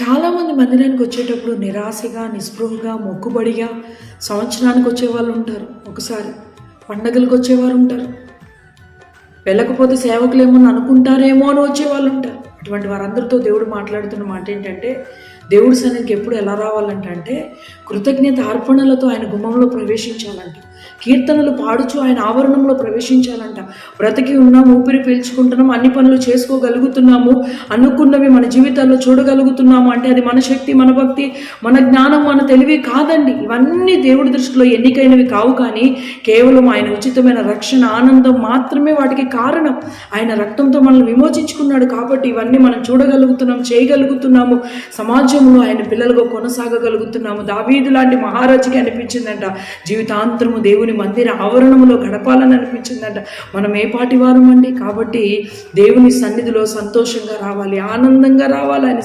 చాలామంది మందిరానికి వచ్చేటప్పుడు నిరాశగా, నిస్పృహగా, మొక్కుబడిగా సంవత్సరానికి వచ్చేవాళ్ళు ఉంటారు. ఒకసారి పండగలకు వచ్చేవారు ఉంటారు. వెళ్ళకపోతే సేవకులేమో అనుకుంటారేమో అని వచ్చేవాళ్ళు ఉంటారు. అటువంటి వారందరితో దేవుడు మాట్లాడుతున్న మాట ఏంటంటే, దేవుడి సన్నిధికి ఎప్పుడు ఎలా రావాలంటే కృతజ్ఞత అర్పణలతో ఆయన గుమ్మంలో ప్రవేశించాలంట. కీర్తనలు పాడుచు ఆయన ఆవరణంలో ప్రవేశించాలంట. బ్రతికి ఉన్నాము, ఊపిరి పీల్చుకుంటున్నాం, అన్ని పనులు చేసుకోగలుగుతున్నాము, అనుకున్నవి మన జీవితాల్లో చూడగలుగుతున్నాము అంటే అది మన శక్తి, మన భక్తి, మన జ్ఞానం, మన తెలివి కాదండి. ఇవన్నీ దేవుడి దృష్టిలో ఎన్నికైనవి కావు. కానీ కేవలం ఆయన ఉచితమైన రక్షణ, ఆనందం మాత్రమే వాటికి కారణం. ఆయన రక్తంతో మనల్ని విమోచించుకున్నాడు కాబట్టి ఇవన్నీ మనం చూడగలుగుతున్నాం, చేయగలుగుతున్నాము, సమాజంలో ఆయన పిల్లలుగా కొనసాగగలుగుతున్నాము. దావీదు లాంటి మహారాజుకి అనిపించిందంట జీవితాంతరము దేవుని మందిర ఆవరణంలో గడపాలని అనిపించిందంట. మనం ఏ పాటి వారం అండి? కాబట్టి దేవుని సన్నిధిలో సంతోషంగా రావాలి, ఆనందంగా రావాలి. ఆయన